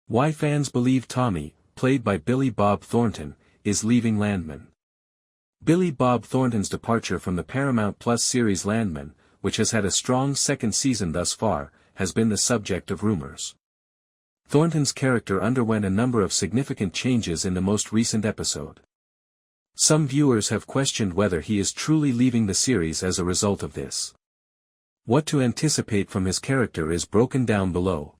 Why fans believe Tommy, played by Billy Bob Thornton, is leaving Landman. Billy Bob Thornton's departure from the Paramount Plus series Landman, which has had a strong second season thus far, has been the subject of rumors. Thornton's character underwent a number of significant changes in the most recent episode. Some viewers have questioned whether he is truly leaving the series as a result of this. What to anticipate from his character is broken down below.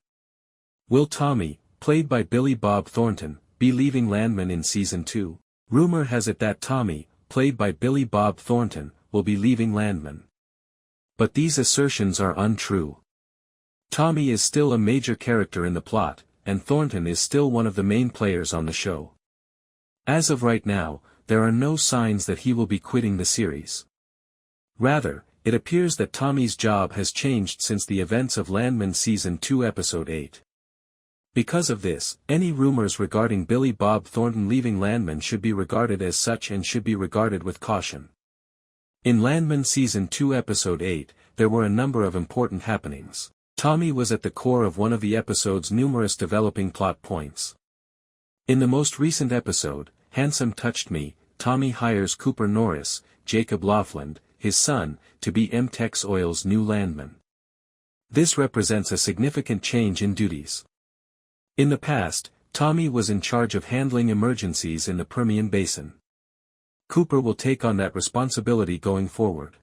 Will Tommy, played by Billy Bob Thornton, be leaving Landman in Season 2? Rumor has it that Tommy, played by Billy Bob Thornton, will be leaving Landman. But these assertions are untrue. Tommy is still a major character in the plot, and Thornton is still one of the main players on the show. As of right now, there are no signs that he will be quitting the series. Rather, it appears that Tommy's job has changed since the events of Landman Season 2 Episode 8. Because of this, any rumors regarding Billy Bob Thornton leaving Landman should be regarded as such and should be regarded with caution. In Landman Season 2 Episode 8, there were a number of important happenings. Tommy was at the core of one of the episode's numerous developing plot points. In the most recent episode, Handsome Touched Me, Tommy hires Cooper Norris, Jacob Laughlin, his son, to be MTEX Oil's new landman. This represents a significant change in duties. In the past, Tommy was in charge of handling emergencies in the Permian Basin. Cooper will take on that responsibility going forward.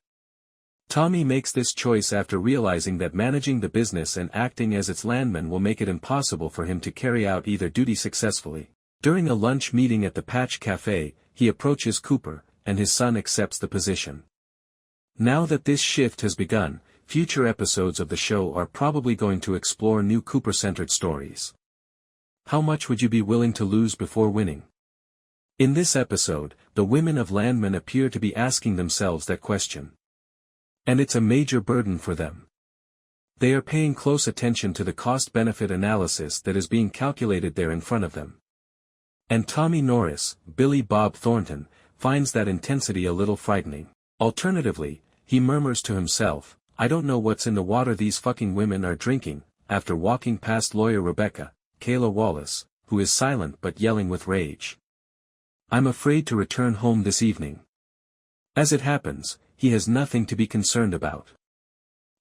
Tommy makes this choice after realizing that managing the business and acting as its landman will make it impossible for him to carry out either duty successfully. During a lunch meeting at the Patch Cafe, he approaches Cooper, and his son accepts the position. Now that this shift has begun, future episodes of the show are probably going to explore new Cooper-centered stories. How much would you be willing to lose before winning? In this episode, the women of Landman appear to be asking themselves that question. And it's a major burden for them. They are paying close attention to the cost-benefit analysis that is being calculated there in front of them. And Tommy Norris, Billy Bob Thornton, finds that intensity a little frightening. Alternatively, he murmurs to himself, "I don't know what's in the water these fucking women are drinking," after walking past lawyer Rebecca, Kayla Wallace, who is silent but yelling with rage. "I'm afraid to return home this evening." As it happens, he has nothing to be concerned about.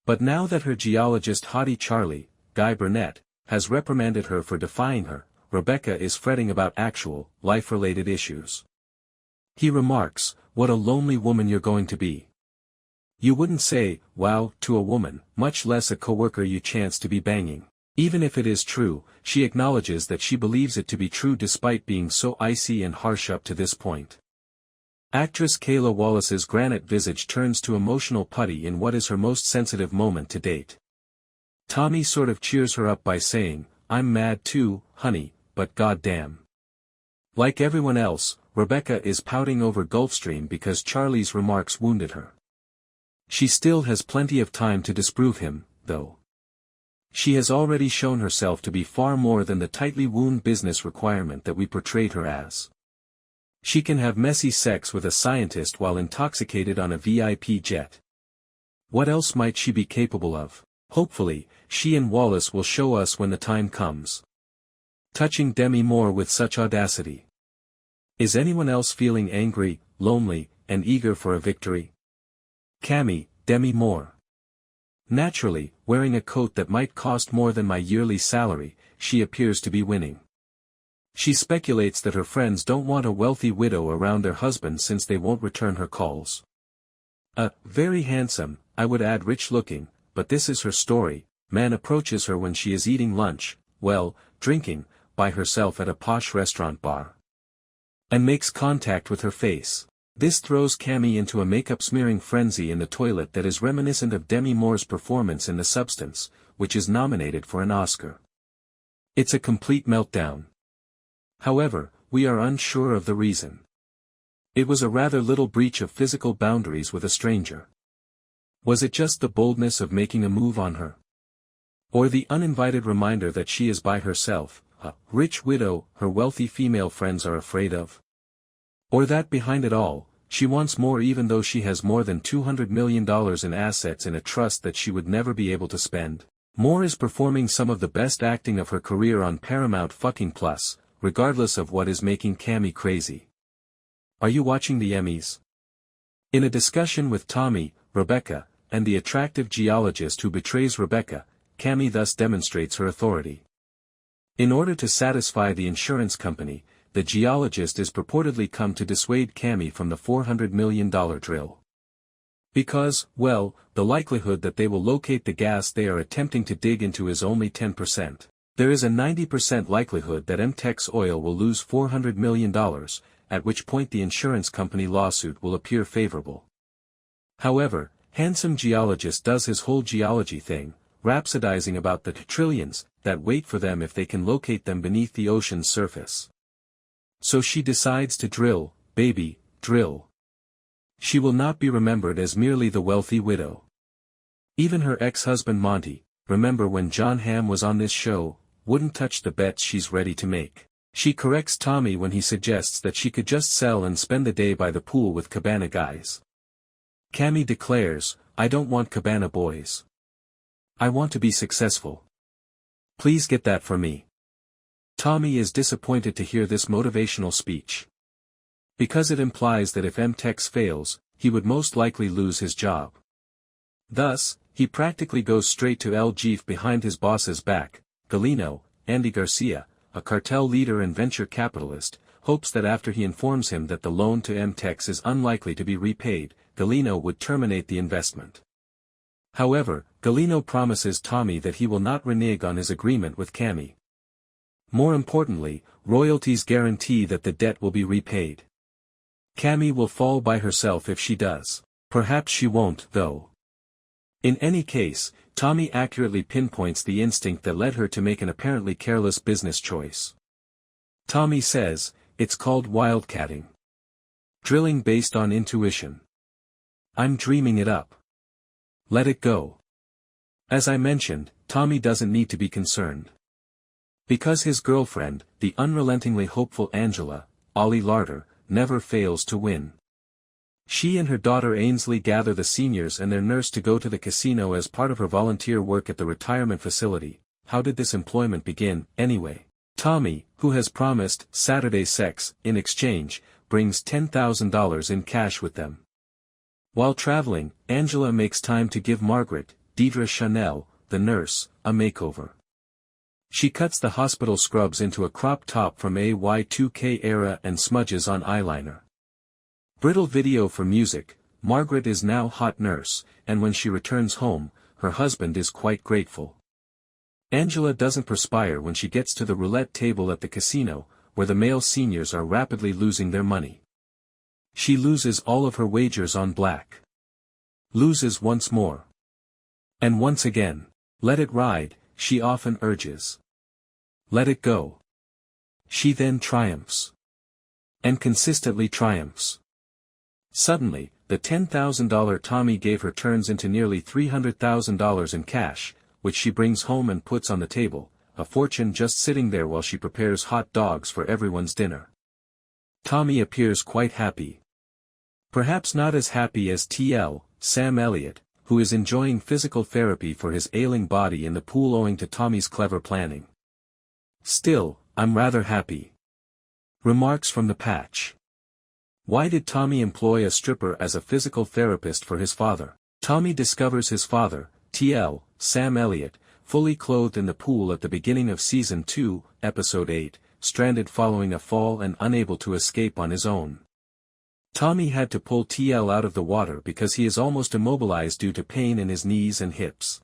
But now that her geologist hottie Charlie, Guy Burnett, has reprimanded her for defying her, Rebecca is fretting about actual, life-related issues. He remarks, "What a lonely woman you're going to be. You wouldn't say, wow, to a woman, much less a coworker you chance to be banging." Even if it is true, she acknowledges that she believes it to be true despite being so icy and harsh up to this point. Actress Kayla Wallace's granite visage turns to emotional putty in what is her most sensitive moment to date. Tommy sort of cheers her up by saying, "I'm mad too, honey, but goddamn." Like everyone else, Rebecca is pouting over Gulfstream because Charlie's remarks wounded her. She still has plenty of time to disprove him, though. She has already shown herself to be far more than the tightly wound business requirement that we portrayed her as. She can have messy sex with a scientist while intoxicated on a VIP jet. What else might she be capable of? Hopefully, she and Wallace will show us when the time comes. Touching Demi Moore with such audacity. Is anyone else feeling angry, lonely, and eager for a victory? Cammy, Demi Moore. Naturally, wearing a coat that might cost more than my yearly salary, she appears to be winning. She speculates that her friends don't want a wealthy widow around their husband since they won't return her calls. Very handsome, I would add rich-looking, but this is her story, man approaches her when she is eating lunch, drinking, by herself at a posh restaurant bar. And makes contact with her face. This throws Cammy into a makeup-smearing frenzy in the toilet that is reminiscent of Demi Moore's performance in The Substance, which is nominated for an Oscar. It's a complete meltdown. However, we are unsure of the reason. It was a rather little breach of physical boundaries with a stranger. Was it just the boldness of making a move on her? Or the uninvited reminder that she is by herself, a rich widow her wealthy female friends are afraid of? Or that behind it all, she wants more even though she has more than $200 million in assets in a trust that she would never be able to spend? Moore is performing some of the best acting of her career on Paramount fucking Plus, regardless of what is making Cammy crazy. Are you watching the Emmys? In a discussion with Tommy, Rebecca, and the attractive geologist who betrays Rebecca, Cammy thus demonstrates her authority. In order to satisfy the insurance company, the geologist is purportedly come to dissuade Cammy from the $400 million drill. Because, well, the likelihood that they will locate the gas they are attempting to dig into is only 10%. There is a 90% likelihood that MTEX Oil will lose $400 million, at which point the insurance company lawsuit will appear favorable. However, handsome geologist does his whole geology thing, rhapsodizing about the trillions that wait for them if they can locate them beneath the ocean's surface. So she decides to drill, baby, drill. She will not be remembered as merely the wealthy widow. Even her ex-husband Monty, remember when John Hamm was on this show, wouldn't touch the bets she's ready to make. She corrects Tommy when he suggests that she could just sell and spend the day by the pool with Cabana guys. Cammy declares, I don't want Cabana boys. I want to be successful. Please get that for me. Tommy is disappointed to hear this motivational speech. Because it implies that if MTEX fails, he would most likely lose his job. Thus, he practically goes straight to El Jeef behind his boss's back. Galino, Andy Garcia, a cartel leader and venture capitalist, hopes that after he informs him that the loan to MTEX is unlikely to be repaid, Galino would terminate the investment. However, Galino promises Tommy that he will not renege on his agreement with Cammy. More importantly, royalties guarantee that the debt will be repaid. Cammy will fall by herself if she does. Perhaps she won't, though. In any case, Tommy accurately pinpoints the instinct that led her to make an apparently careless business choice. Tommy says, it's called wildcatting. Drilling based on intuition. I'm dreaming it up. Let it go. As I mentioned, Tommy doesn't need to be concerned. Because his girlfriend, the unrelentingly hopeful Angela, Ollie Larder, never fails to win. She and her daughter Ainsley gather the seniors and their nurse to go to the casino as part of her volunteer work at the retirement facility. How did this employment begin, anyway? Tommy, who has promised Saturday sex, in exchange, brings $10,000 in cash with them. While traveling, Angela makes time to give Margaret, Deidre Chanel, the nurse, a makeover. She cuts the hospital scrubs into a crop top from a Y2K era and smudges on eyeliner. Brittle video for music, Margaret is now hot nurse, and when she returns home, her husband is quite grateful. Angela doesn't perspire when she gets to the roulette table at the casino, where the male seniors are rapidly losing their money. She loses all of her wagers on black. Loses once more. And once again. Let it ride, she often urges. Let it go. She then triumphs. And consistently triumphs. Suddenly, the $10,000 Tommy gave her turns into nearly $300,000 in cash, which she brings home and puts on the table, a fortune just sitting there while she prepares hot dogs for everyone's dinner. Tommy appears quite happy. Perhaps not as happy as TL, Sam Elliott, who is enjoying physical therapy for his ailing body in the pool owing to Tommy's clever planning. Still, I'm rather happy. Remarks from the patch. Why did Tommy employ a stripper as a physical therapist for his father? Tommy discovers his father, TL, Sam Elliott, fully clothed in the pool at the beginning of Season 2, Episode 8, stranded following a fall and unable to escape on his own. Tommy had to pull TL out of the water because he is almost immobilized due to pain in his knees and hips.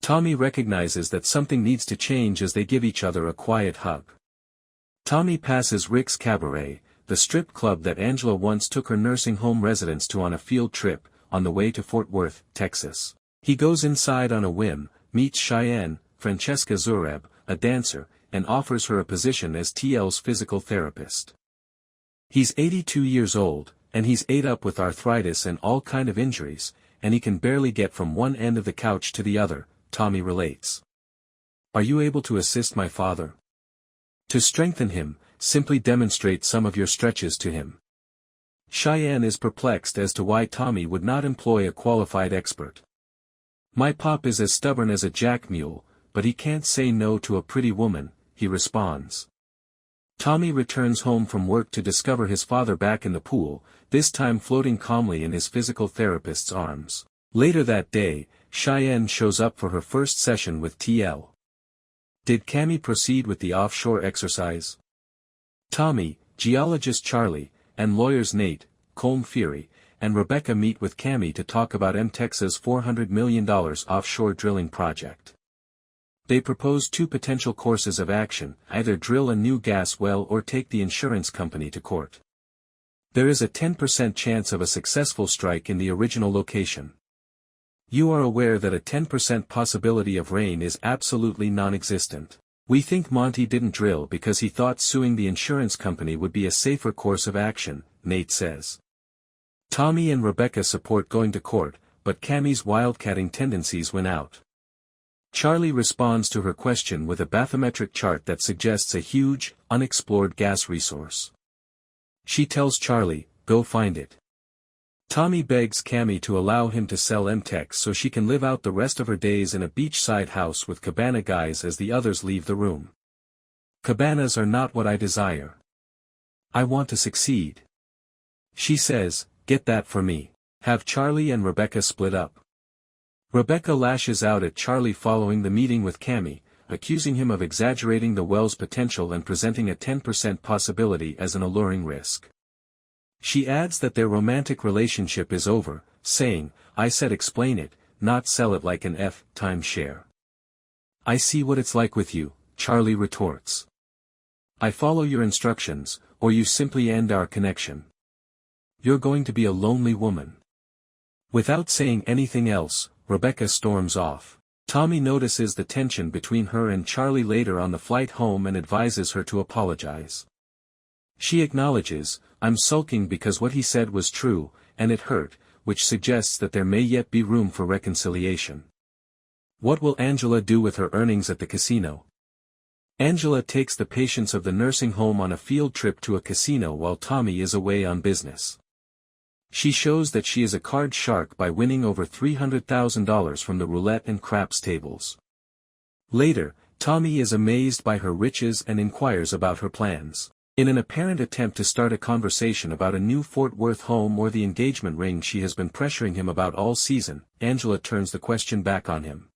Tommy recognizes that something needs to change as they give each other a quiet hug. Tommy passes Rick's Cabaret, the strip club that Angela once took her nursing home residents to on a field trip, on the way to Fort Worth, Texas. He goes inside on a whim, meets Cheyenne, Francesca Zureb, a dancer, and offers her a position as TL's physical therapist. He's 82 years old, and he's ate up with arthritis and all kind of injuries, and he can barely get from one end of the couch to the other, Tommy relates. Are you able to assist my father? To strengthen him, simply demonstrate some of your stretches to him. Cheyenne is perplexed as to why Tommy would not employ a qualified expert. My pop is as stubborn as a jack mule, but he can't say no to a pretty woman, he responds. Tommy returns home from work to discover his father back in the pool, this time floating calmly in his physical therapist's arms. Later that day, Cheyenne shows up for her first session with TL. Did Cammy proceed with the offshore exercise? Tommy, geologist Charlie, and lawyers Nate, Colm Feary, and Rebecca meet with Cammy to talk about MTex's $400 million offshore drilling project. They propose two potential courses of action, either drill a new gas well or take the insurance company to court. There is a 10% chance of a successful strike in the original location. You are aware that a 10% possibility of rain is absolutely non-existent. We think Monty didn't drill because he thought suing the insurance company would be a safer course of action, Nate says. Tommy and Rebecca support going to court, but Cammy's wildcatting tendencies win out. Charlie responds to her question with a bathymetric chart that suggests a huge, unexplored gas resource. She tells Charlie, go find it. Tommy begs Cammy to allow him to sell MTex so she can live out the rest of her days in a beachside house with cabana guys as the others leave the room. Cabanas are not what I desire. I want to succeed. She says, get that for me. Have Charlie and Rebecca split up. Rebecca lashes out at Charlie following the meeting with Cammy, accusing him of exaggerating the well's potential and presenting a 10% possibility as an alluring risk. She adds that their romantic relationship is over, saying, I said explain it, not sell it like an timeshare. I see what it's like with you, Charlie retorts. I follow your instructions, or you simply end our connection. You're going to be a lonely woman. Without saying anything else, Rebecca storms off. Tommy notices the tension between her and Charlie later on the flight home and advises her to apologize. She acknowledges, I'm sulking because what he said was true, and it hurt, which suggests that there may yet be room for reconciliation. What will Angela do with her earnings at the casino? Angela takes the patients of the nursing home on a field trip to a casino while Tommy is away on business. She shows that she is a card shark by winning over $300,000 from the roulette and craps tables. Later, Tommy is amazed by her riches and inquires about her plans. In an apparent attempt to start a conversation about a new Fort Worth home or the engagement ring she has been pressuring him about all season, Angela turns the question back on him.